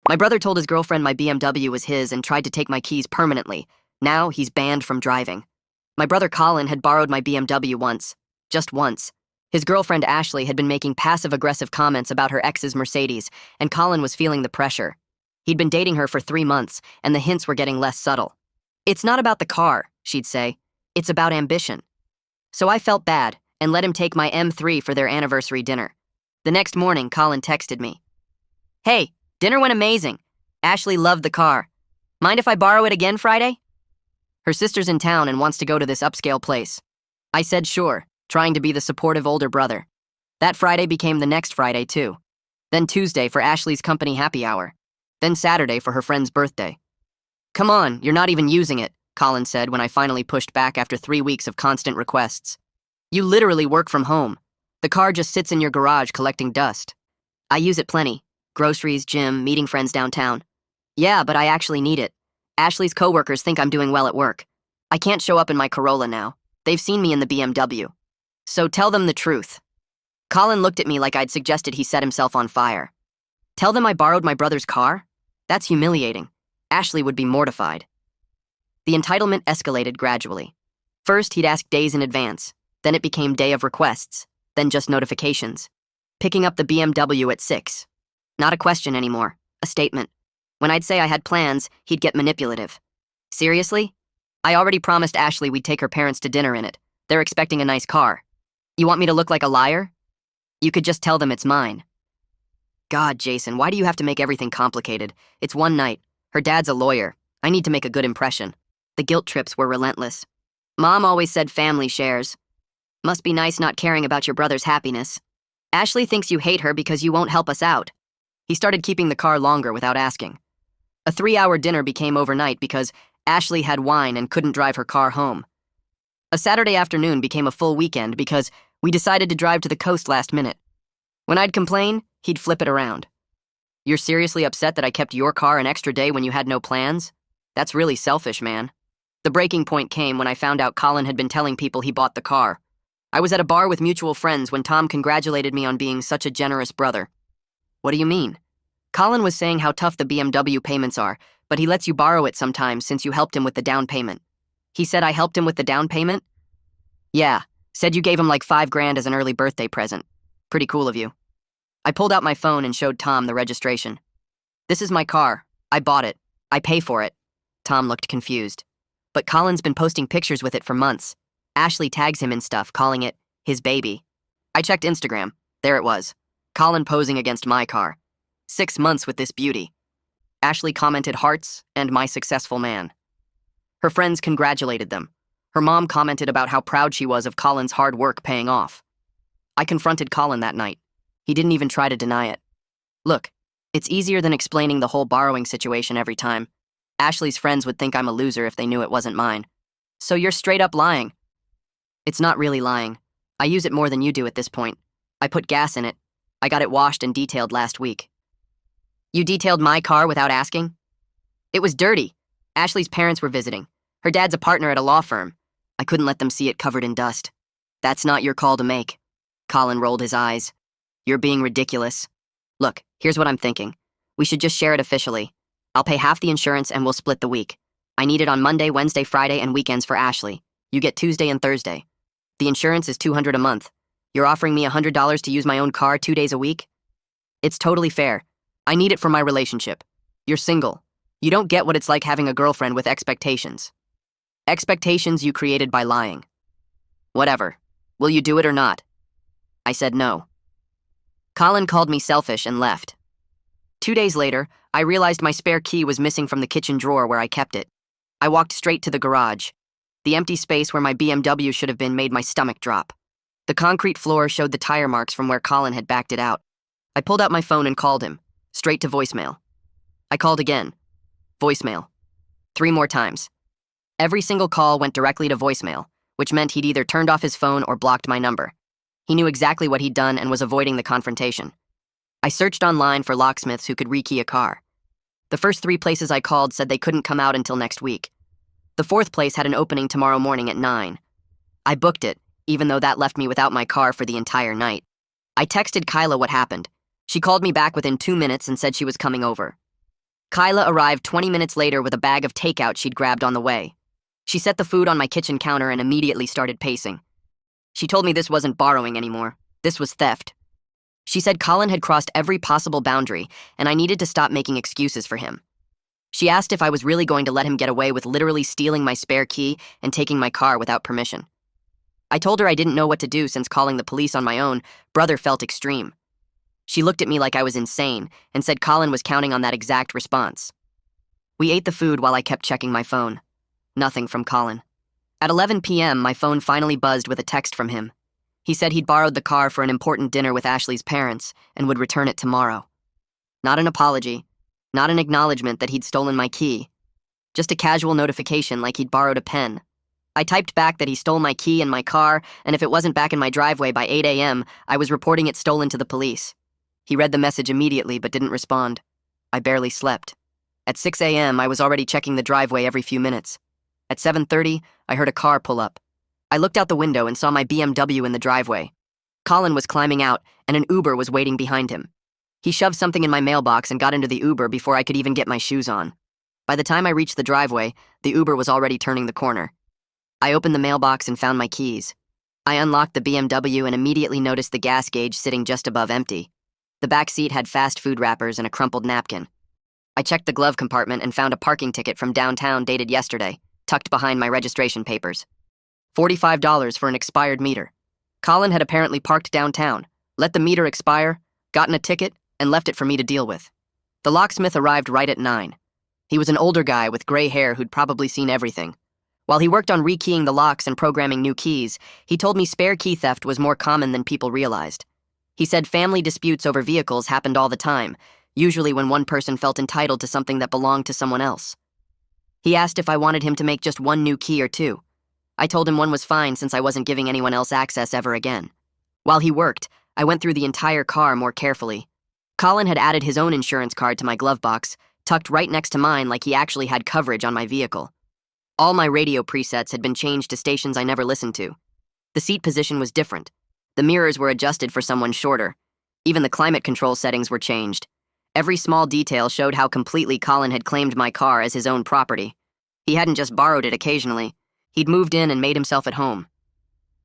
My brother told his girlfriend my BMW was his and tried to take my keys permanently. Now he's banned from driving. My brother Colin had borrowed my BMW once. Just once. His girlfriend Ashley had been making passive-aggressive comments about her ex's Mercedes, and Colin was feeling the pressure. He'd been dating her for 3 months, and the hints were getting less subtle. "It's not about the car," she'd say. "It's about ambition." So I felt bad and let him take my M3 for their anniversary dinner. The next morning, Colin texted me. "Hey, dinner went amazing. Ashley loved the car. Mind if I borrow it again Friday?" Her sister's in town and wants to go to this upscale place. I said sure, trying to be the supportive older brother. That Friday became the next Friday, too. Then Tuesday for Ashley's company happy hour. Then Saturday for her friend's birthday. "Come on, you're not even using it," Colin said when I finally pushed back after 3 weeks of constant requests. "You literally work from home. The car just sits in your garage collecting dust." "I use it plenty. Groceries, gym, meeting friends downtown." "Yeah, but I actually need it. Ashley's coworkers think I'm doing well at work. I can't show up in my Corolla now. They've seen me in the BMW. So tell them the truth." Colin looked at me like I'd suggested he set himself on fire. "Tell them I borrowed my brother's car? That's humiliating. Ashley would be mortified." The entitlement escalated gradually. First, he'd ask days in advance. Then it became day of requests. Then just notifications. Picking up the BMW at 6. Not a question anymore. A statement. When I'd say I had plans, he'd get manipulative. "Seriously? I already promised Ashley we'd take her parents to dinner in it. They're expecting a nice car. You want me to look like a liar? You could just tell them it's mine." God, Jason, why do you have to make everything complicated? It's one night. Her dad's a lawyer. I need to make a good impression. The guilt trips were relentless. "Mom always said family shares. Must be nice not caring about your brother's happiness. Ashley thinks you hate her because you won't help us out." He started keeping the car longer without asking. A 3-hour dinner became overnight because Ashley had wine and couldn't drive her car home. A Saturday afternoon became a full weekend because we decided to drive to the coast last minute. When I'd complain, he'd flip it around. "You're seriously upset that I kept your car an extra day when you had no plans? That's really selfish, man." The breaking point came when I found out Colin had been telling people he bought the car. I was at a bar with mutual friends when Tom congratulated me on being such a generous brother. "What do you mean?" Colin was saying how tough the BMW payments are, but he lets you borrow it sometimes since you helped him with the down payment. He said I helped him with the down payment? "Yeah, said you gave him like $5,000 as an early birthday present. Pretty cool of you." I pulled out my phone and showed Tom the registration. "This is my car. I bought it. I pay for it." Tom looked confused. "But Colin's been posting pictures with it for months. Ashley tags him in stuff, calling it his baby." I checked Instagram. There it was. Colin posing against my car. 6 months with this beauty. Ashley commented hearts and my successful man. Her friends congratulated them. Her mom commented about how proud she was of Colin's hard work paying off. I confronted Colin that night. He didn't even try to deny it. "Look, it's easier than explaining the whole borrowing situation every time. Ashley's friends would think I'm a loser if they knew it wasn't mine. So you're straight up lying." "It's not really lying. I use it more than you do at this point. I put gas in it. I got it washed and detailed last week." "You detailed my car without asking?" "It was dirty. Ashley's parents were visiting. Her dad's a partner at a law firm. I couldn't let them see it covered in dust." "That's not your call to make." Colin rolled his eyes. "You're being ridiculous. Look, here's what I'm thinking. We should just share it officially. I'll pay half the insurance and we'll split the week. I need it on Monday, Wednesday, Friday, and weekends for Ashley. You get Tuesday and Thursday. The insurance is $200 a month. You're offering me $100 to use my own car 2 days a week? It's totally fair. I need it for my relationship. You're single. You don't get what it's like having a girlfriend with expectations. Expectations you created by lying. Whatever. Will you do it or not?" I said no. Colin called me selfish and left. 2 days later, I realized my spare key was missing from the kitchen drawer where I kept it. I walked straight to the garage. The empty space where my BMW should have been made my stomach drop. The concrete floor showed the tire marks from where Colin had backed it out. I pulled out my phone and called him, straight to voicemail. I called again. Voicemail. 3 more times. Every single call went directly to voicemail, which meant he'd either turned off his phone or blocked my number. He knew exactly what he'd done and was avoiding the confrontation. I searched online for locksmiths who could rekey a car. The first 3 places I called said they couldn't come out until next week. The 4th place had an opening tomorrow morning at 9. I booked it, even though that left me without my car for the entire night. I texted Kyla what happened. She called me back within 2 minutes and said she was coming over. Kyla arrived 20 minutes later with a bag of takeout she'd grabbed on the way. She set the food on my kitchen counter and immediately started pacing. She told me this wasn't borrowing anymore. This was theft. She said Colin had crossed every possible boundary, and I needed to stop making excuses for him. She asked if I was really going to let him get away with literally stealing my spare key and taking my car without permission. I told her I didn't know what to do since calling the police on my own brother felt extreme. She looked at me like I was insane and said Colin was counting on that exact response. We ate the food while I kept checking my phone. Nothing from Colin. At 11 p.m., my phone finally buzzed with a text from him. He said he'd borrowed the car for an important dinner with Ashley's parents and would return it tomorrow. Not an apology, not an acknowledgement that he'd stolen my key. Just a casual notification like he'd borrowed a pen. I typed back that he stole my key and my car, and if it wasn't back in my driveway by 8 a.m., I was reporting it stolen to the police. He read the message immediately but didn't respond. I barely slept. At 6 a.m., I was already checking the driveway every few minutes. At 7:30, I heard a car pull up. I looked out the window and saw my BMW in the driveway. Colin was climbing out, and an Uber was waiting behind him. He shoved something in my mailbox and got into the Uber before I could even get my shoes on. By the time I reached the driveway, the Uber was already turning the corner. I opened the mailbox and found my keys. I unlocked the BMW and immediately noticed the gas gauge sitting just above empty. The back seat had fast food wrappers and a crumpled napkin. I checked the glove compartment and found a parking ticket from downtown dated yesterday, tucked behind my registration papers. $45 for an expired meter. Colin had apparently parked downtown, let the meter expire, gotten a ticket, and left it for me to deal with. The locksmith arrived right at 9. He was an older guy with gray hair who'd probably seen everything. While he worked on rekeying the locks and programming new keys, he told me spare key theft was more common than people realized. He said family disputes over vehicles happened all the time, usually when one person felt entitled to something that belonged to someone else. He asked if I wanted him to make just one new key or two. I told him one was fine since I wasn't giving anyone else access ever again. While he worked, I went through the entire car more carefully. Colin had added his own insurance card to my glove box, tucked right next to mine like he actually had coverage on my vehicle. All my radio presets had been changed to stations I never listened to. The seat position was different. The mirrors were adjusted for someone shorter. Even the climate control settings were changed. Every small detail showed how completely Colin had claimed my car as his own property. He hadn't just borrowed it occasionally. He'd moved in and made himself at home.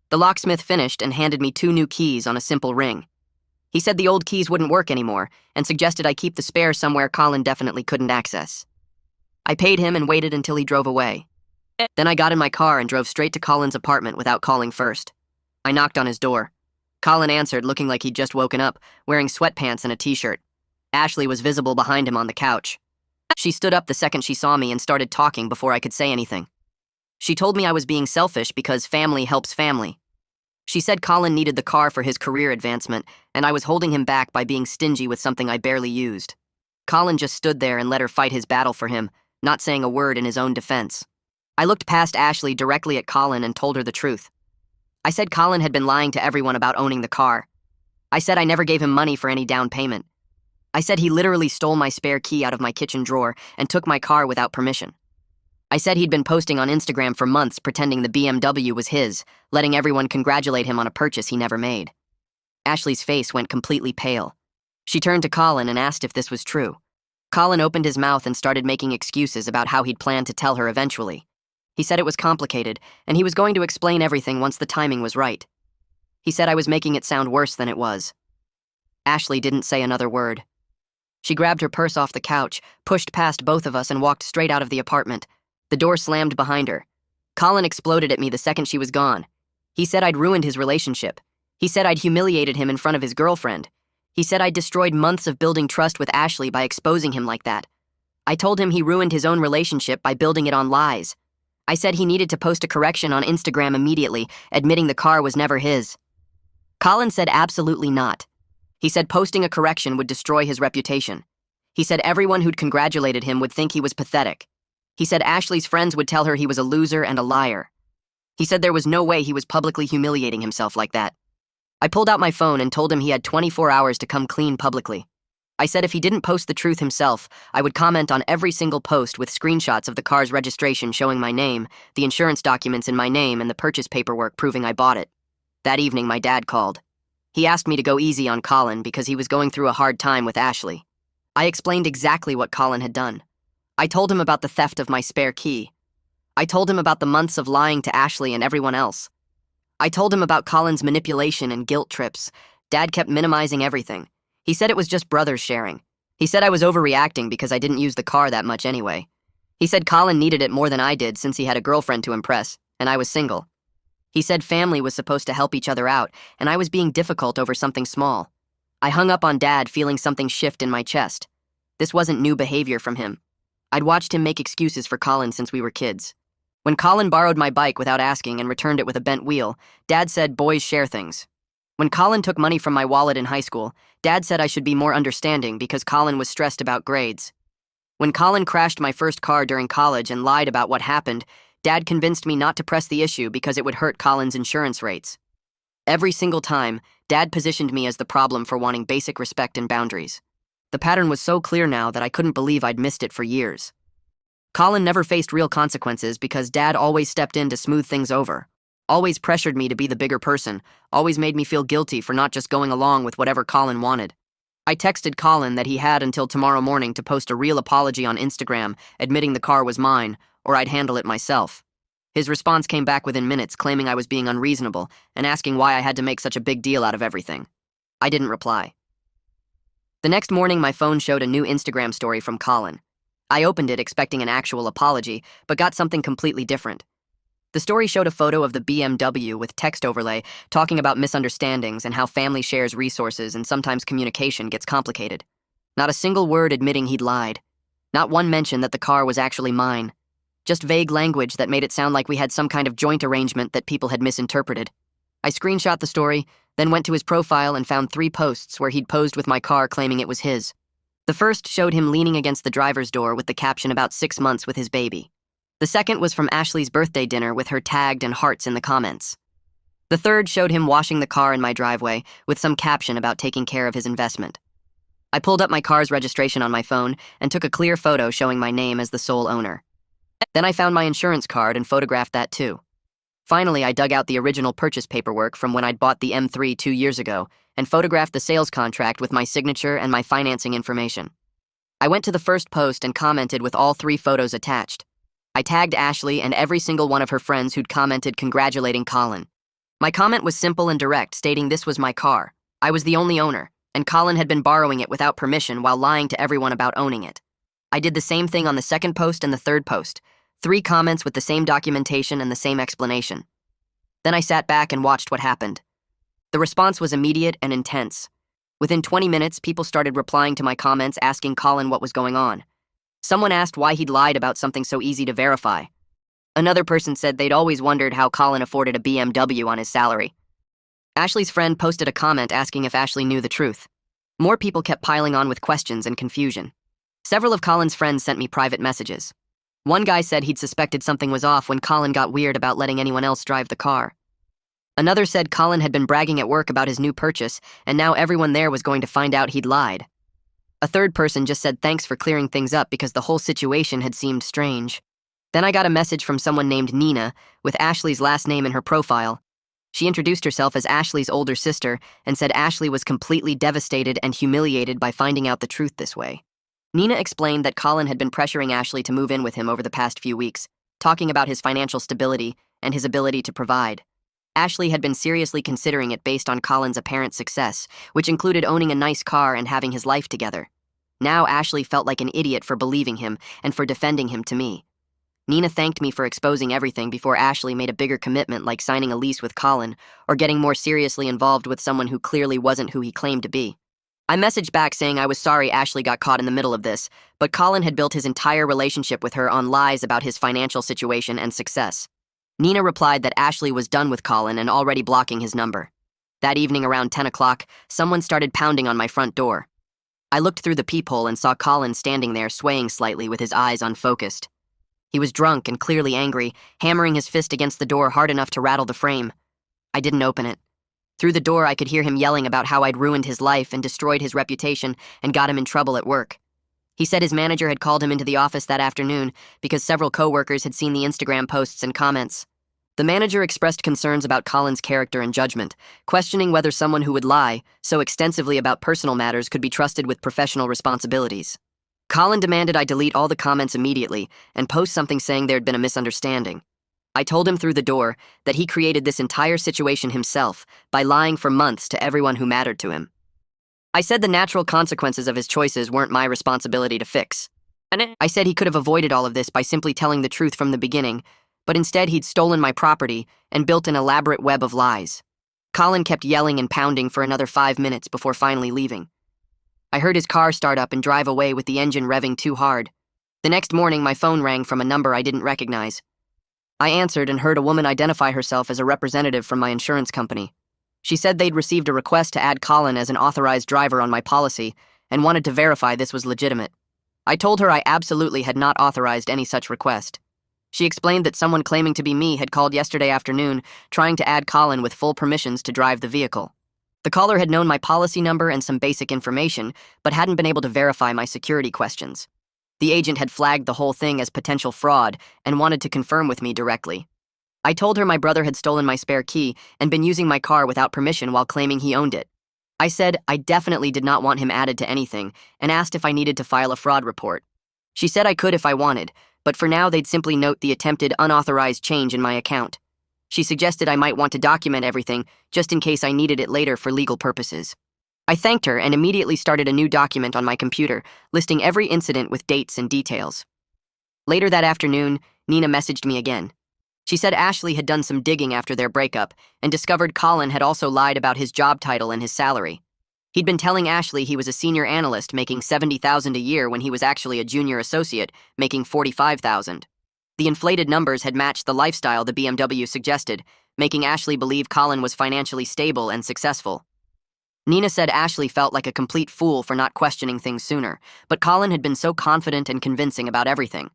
The locksmith finished and handed me 2 new keys on a simple ring. He said the old keys wouldn't work anymore and suggested I keep the spare somewhere Colin definitely couldn't access. I paid him and waited until he drove away. Then I got in my car and drove straight to Colin's apartment without calling first. I knocked on his door. Colin answered looking like he'd just woken up, wearing sweatpants and a t-shirt. Ashley was visible behind him on the couch. She stood up the second she saw me and started talking before I could say anything. She told me I was being selfish because family helps family. She said Colin needed the car for his career advancement, and I was holding him back by being stingy with something I barely used. Colin just stood there and let her fight his battle for him, not saying a word in his own defense. I looked past Ashley directly at Colin and told her the truth. I said Colin had been lying to everyone about owning the car. I said I never gave him money for any down payment. I said he literally stole my spare key out of my kitchen drawer and took my car without permission. I said he'd been posting on Instagram for months pretending the BMW was his, letting everyone congratulate him on a purchase he never made. Ashley's face went completely pale. She turned to Colin and asked if this was true. Colin opened his mouth and started making excuses about how he'd planned to tell her eventually. He said it was complicated, and he was going to explain everything once the timing was right. He said I was making it sound worse than it was. Ashley didn't say another word. She grabbed her purse off the couch, pushed past both of us, and walked straight out of the apartment. The door slammed behind her. Colin exploded at me the second she was gone. He said I'd ruined his relationship. He said I'd humiliated him in front of his girlfriend. He said I'd destroyed months of building trust with Ashley by exposing him like that. I told him he ruined his own relationship by building it on lies. I said he needed to post a correction on Instagram immediately, admitting the car was never his. Colin said absolutely not. He said posting a correction would destroy his reputation. He said everyone who'd congratulated him would think he was pathetic. He said Ashley's friends would tell her he was a loser and a liar. He said there was no way he was publicly humiliating himself like that. I pulled out my phone and told him he had 24 hours to come clean publicly. I said if he didn't post the truth himself, I would comment on every single post with screenshots of the car's registration showing my name, the insurance documents in my name, and the purchase paperwork proving I bought it. That evening, my dad called. He asked me to go easy on Colin because he was going through a hard time with Ashley. I explained exactly what Colin had done. I told him about the theft of my spare key. I told him about the months of lying to Ashley and everyone else. I told him about Colin's manipulation and guilt trips. Dad kept minimizing everything. He said it was just brothers sharing. He said I was overreacting because I didn't use the car that much anyway. He said Colin needed it more than I did since he had a girlfriend to impress, and I was single. He said family was supposed to help each other out, and I was being difficult over something small. I hung up on Dad, feeling something shift in my chest. This wasn't new behavior from him. I'd watched him make excuses for Colin since we were kids. When Colin borrowed my bike without asking and returned it with a bent wheel, Dad said boys share things. When Colin took money from my wallet in high school, Dad said I should be more understanding because Colin was stressed about grades. When Colin crashed my first car during college and lied about what happened, Dad convinced me not to press the issue because it would hurt Colin's insurance rates. Every single time, Dad positioned me as the problem for wanting basic respect and boundaries. The pattern was so clear now that I couldn't believe I'd missed it for years. Colin never faced real consequences because Dad always stepped in to smooth things over, always pressured me to be the bigger person, always made me feel guilty for not just going along with whatever Colin wanted. I texted Colin that he had until tomorrow morning to post a real apology on Instagram, admitting the car was mine, or I'd handle it myself. His response came back within minutes, claiming I was being unreasonable and asking why I had to make such a big deal out of everything. I didn't reply. The next morning, my phone showed a new Instagram story from Colin. I opened it expecting an actual apology, but got something completely different. The story showed a photo of the BMW with text overlay talking about misunderstandings and how family shares resources and sometimes communication gets complicated. Not a single word admitting he'd lied. Not one mention that the car was actually mine. Just vague language that made it sound like we had some kind of joint arrangement that people had misinterpreted. I screenshot the story, then went to his profile and found 3 posts where he'd posed with my car claiming it was his. The first showed him leaning against the driver's door with the caption about 6 months with his baby. The second was from Ashley's birthday dinner with her tagged and hearts in the comments. The third showed him washing the car in my driveway with some caption about taking care of his investment. I pulled up my car's registration on my phone and took a clear photo showing my name as the sole owner. Then I found my insurance card and photographed that too. Finally, I dug out the original purchase paperwork from when I'd bought the M3 2 years ago and photographed the sales contract with my signature and my financing information. I went to the first post and commented with all 3 photos attached. I tagged Ashley and every single one of her friends who'd commented congratulating Colin. My comment was simple and direct, stating this was my car. I was the only owner, and Colin had been borrowing it without permission while lying to everyone about owning it. I did the same thing on the second post and the third post. 3 comments with the same documentation and the same explanation. Then I sat back and watched what happened. The response was immediate and intense. Within 20 minutes, people started replying to my comments asking Colin what was going on. Someone asked why he'd lied about something so easy to verify. Another person said they'd always wondered how Colin afforded a BMW on his salary. Ashley's friend posted a comment asking if Ashley knew the truth. More people kept piling on with questions and confusion. Several of Colin's friends sent me private messages. One guy said he'd suspected something was off when Colin got weird about letting anyone else drive the car. Another said Colin had been bragging at work about his new purchase, and now everyone there was going to find out he'd lied. A third person just said thanks for clearing things up because the whole situation had seemed strange. Then I got a message from someone named Nina, with Ashley's last name in her profile. She introduced herself as Ashley's older sister and said Ashley was completely devastated and humiliated by finding out the truth this way. Nina explained that Colin had been pressuring Ashley to move in with him over the past few weeks, talking about his financial stability and his ability to provide. Ashley had been seriously considering it based on Colin's apparent success, which included owning a nice car and having his life together. Now Ashley felt like an idiot for believing him and for defending him to me. Nina thanked me for exposing everything before Ashley made a bigger commitment like signing a lease with Colin or getting more seriously involved with someone who clearly wasn't who he claimed to be. I messaged back saying I was sorry Ashley got caught in the middle of this, but Colin had built his entire relationship with her on lies about his financial situation and success. Nina replied that Ashley was done with Colin and already blocking his number. That evening around 10 o'clock, someone started pounding on my front door. I looked through the peephole and saw Colin standing there swaying slightly with his eyes unfocused. He was drunk and clearly angry, hammering his fist against the door hard enough to rattle the frame. I didn't open it. Through the door, I could hear him yelling about how I'd ruined his life and destroyed his reputation and got him in trouble at work. He said his manager had called him into the office that afternoon because several coworkers had seen the Instagram posts and comments. The manager expressed concerns about Colin's character and judgment, questioning whether someone who would lie so extensively about personal matters could be trusted with professional responsibilities. Colin demanded I delete all the comments immediately and post something saying there had been a misunderstanding. I told him through the door that he created this entire situation himself by lying for months to everyone who mattered to him. I said the natural consequences of his choices weren't my responsibility to fix. I said he could have avoided all of this by simply telling the truth from the beginning, but instead he'd stolen my property and built an elaborate web of lies. Colin kept yelling and pounding for another 5 minutes before finally leaving. I heard his car start up and drive away with the engine revving too hard. The next morning, my phone rang from a number I didn't recognize. I answered and heard a woman identify herself as a representative from my insurance company. She said they'd received a request to add Colin as an authorized driver on my policy and wanted to verify this was legitimate. I told her I absolutely had not authorized any such request. She explained that someone claiming to be me had called yesterday afternoon trying to add Colin with full permissions to drive the vehicle. The caller had known my policy number and some basic information, but hadn't been able to verify my security questions. The agent had flagged the whole thing as potential fraud and wanted to confirm with me directly. I told her my brother had stolen my spare key and been using my car without permission while claiming he owned it. I said I definitely did not want him added to anything and asked if I needed to file a fraud report. She said I could if I wanted, but for now they'd simply note the attempted unauthorized change in my account. She suggested I might want to document everything just in case I needed it later for legal purposes. I thanked her and immediately started a new document on my computer, listing every incident with dates and details. Later that afternoon, Nina messaged me again. She said Ashley had done some digging after their breakup and discovered Colin had also lied about his job title and his salary. He'd been telling Ashley he was a senior analyst making $70,000 a year when he was actually a junior associate making $45,000. The inflated numbers had matched the lifestyle the BMW suggested, making Ashley believe Colin was financially stable and successful. Nina said Ashley felt like a complete fool for not questioning things sooner, but Colin had been so confident and convincing about everything.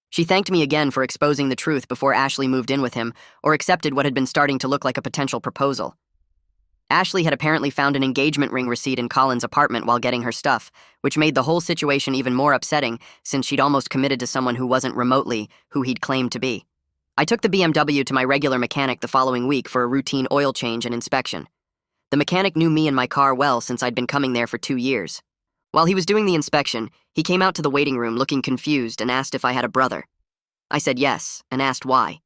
She thanked me again for exposing the truth before Ashley moved in with him or accepted what had been starting to look like a potential proposal. Ashley had apparently found an engagement ring receipt in Colin's apartment while getting her stuff, which made the whole situation even more upsetting since she'd almost committed to someone who wasn't remotely who he'd claimed to be. I took the BMW to my regular mechanic the following week for a routine oil change and inspection. The mechanic knew me and my car well since I'd been coming there for 2 years. While he was doing the inspection, he came out to the waiting room looking confused and asked if I had a brother. I said yes, and asked why.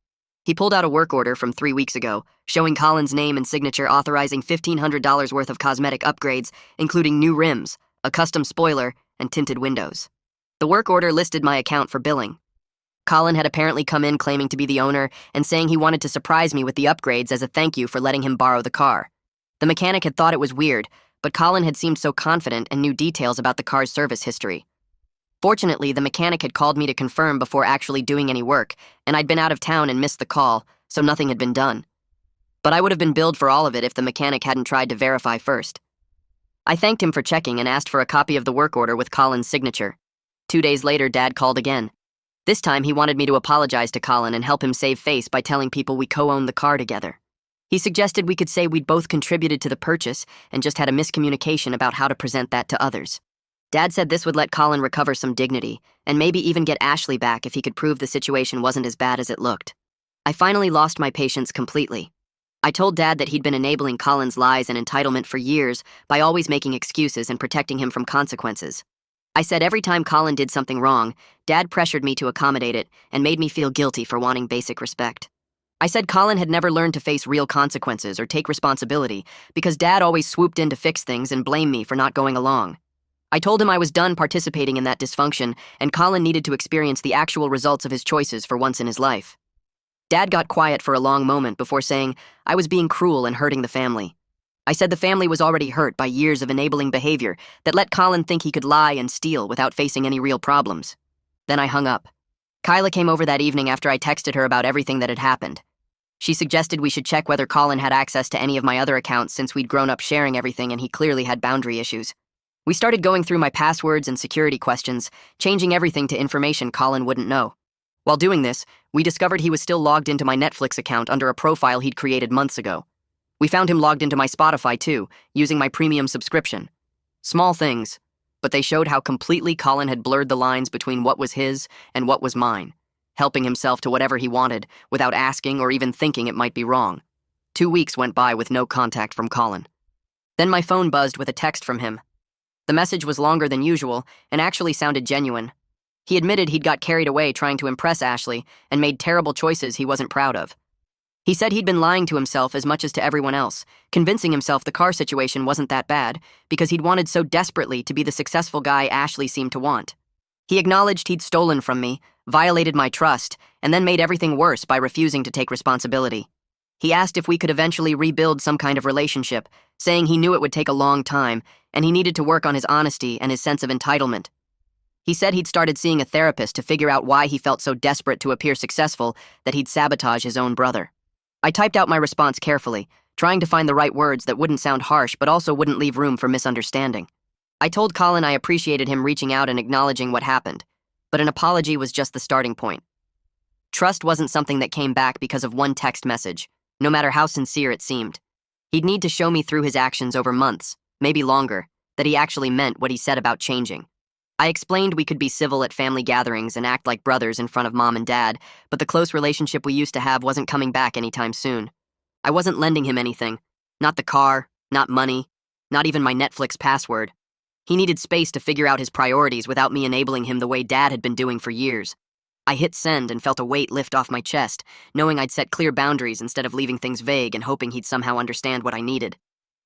He pulled out a work order from 3 weeks ago, showing Colin's name and signature authorizing $1,500 worth of cosmetic upgrades, including new rims, a custom spoiler, and tinted windows. The work order listed my account for billing. Colin had apparently come in claiming to be the owner and saying he wanted to surprise me with the upgrades as a thank you for letting him borrow the car. The mechanic had thought it was weird, but Colin had seemed so confident and knew details about the car's service history. Fortunately, the mechanic had called me to confirm before actually doing any work, and I'd been out of town and missed the call, so nothing had been done. But I would have been billed for all of it if the mechanic hadn't tried to verify first. I thanked him for checking and asked for a copy of the work order with Colin's signature. 2 days later, Dad called again. This time, he wanted me to apologize to Colin and help him save face by telling people we co-owned the car together. He suggested we could say we'd both contributed to the purchase and just had a miscommunication about how to present that to others. Dad said this would let Colin recover some dignity, and maybe even get Ashley back if he could prove the situation wasn't as bad as it looked. I finally lost my patience completely. I told Dad that he'd been enabling Colin's lies and entitlement for years by always making excuses and protecting him from consequences. I said every time Colin did something wrong, Dad pressured me to accommodate it and made me feel guilty for wanting basic respect. I said Colin had never learned to face real consequences or take responsibility because Dad always swooped in to fix things and blamed me for not going along. I told him I was done participating in that dysfunction and Colin needed to experience the actual results of his choices for once in his life. Dad got quiet for a long moment before saying I was being cruel and hurting the family. I said the family was already hurt by years of enabling behavior that let Colin think he could lie and steal without facing any real problems. Then I hung up. Kyla came over that evening after I texted her about everything that had happened. She suggested we should check whether Colin had access to any of my other accounts since we'd grown up sharing everything and he clearly had boundary issues. We started going through my passwords and security questions, changing everything to information Colin wouldn't know. While doing this, we discovered he was still logged into my Netflix account under a profile he'd created months ago. We found him logged into my Spotify too, using my premium subscription. Small things, but they showed how completely Colin had blurred the lines between what was his and what was mine. helping himself to whatever he wanted without asking or even thinking it might be wrong. 2 weeks went by with no contact from Colin. Then my phone buzzed with a text from him. The message was longer than usual and actually sounded genuine. He admitted he'd got carried away trying to impress Ashley and made terrible choices he wasn't proud of. He said he'd been lying to himself as much as to everyone else, convincing himself the car situation wasn't that bad because he'd wanted so desperately to be the successful guy Ashley seemed to want. He acknowledged he'd stolen from me, violated my trust, and then made everything worse by refusing to take responsibility. He asked if we could eventually rebuild some kind of relationship, saying he knew it would take a long time and he needed to work on his honesty and his sense of entitlement. He said he'd started seeing a therapist to figure out why he felt so desperate to appear successful that he'd sabotage his own brother. I typed out my response carefully, trying to find the right words that wouldn't sound harsh but also wouldn't leave room for misunderstanding. I told Colin I appreciated him reaching out and acknowledging what happened, but an apology was just the starting point. Trust wasn't something that came back because of one text message, no matter how sincere it seemed. He'd need to show me through his actions over months, maybe longer, that he actually meant what he said about changing. I explained we could be civil at family gatherings and act like brothers in front of Mom and Dad, but the close relationship we used to have wasn't coming back anytime soon. I wasn't lending him anything. Not the car, not money, not even my Netflix password. He needed space to figure out his priorities without me enabling him the way Dad had been doing for years. I hit send and felt a weight lift off my chest, knowing I'd set clear boundaries instead of leaving things vague and hoping he'd somehow understand what I needed.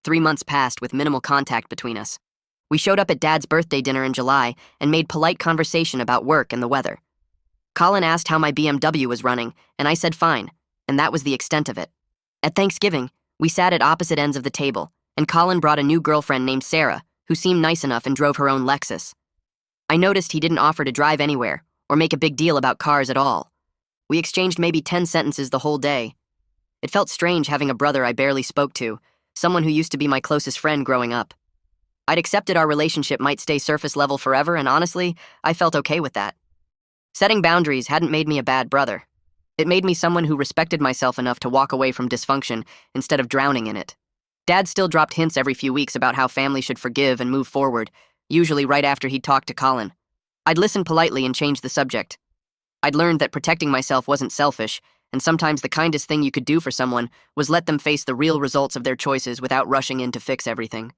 3 months passed with minimal contact between us. We showed up at Dad's birthday dinner in July and made polite conversation about work and the weather. Colin asked how my BMW was running, and I said fine, and that was the extent of it. At Thanksgiving, we sat at opposite ends of the table, and Colin brought a new girlfriend named Sarah, who seemed nice enough and drove her own Lexus. I noticed he didn't offer to drive anywhere, or make a big deal about cars at all. We exchanged maybe 10 sentences the whole day. It felt strange having a brother I barely spoke to, someone who used to be my closest friend growing up. I'd accepted our relationship might stay surface level forever, and honestly, I felt okay with that. Setting boundaries hadn't made me a bad brother. It made me someone who respected myself enough to walk away from dysfunction instead of drowning in it. Dad still dropped hints every few weeks about how family should forgive and move forward, usually right after he'd talked to Colin. I'd listen politely and change the subject. I'd learned that protecting myself wasn't selfish, and sometimes the kindest thing you could do for someone was let them face the real results of their choices without rushing in to fix everything.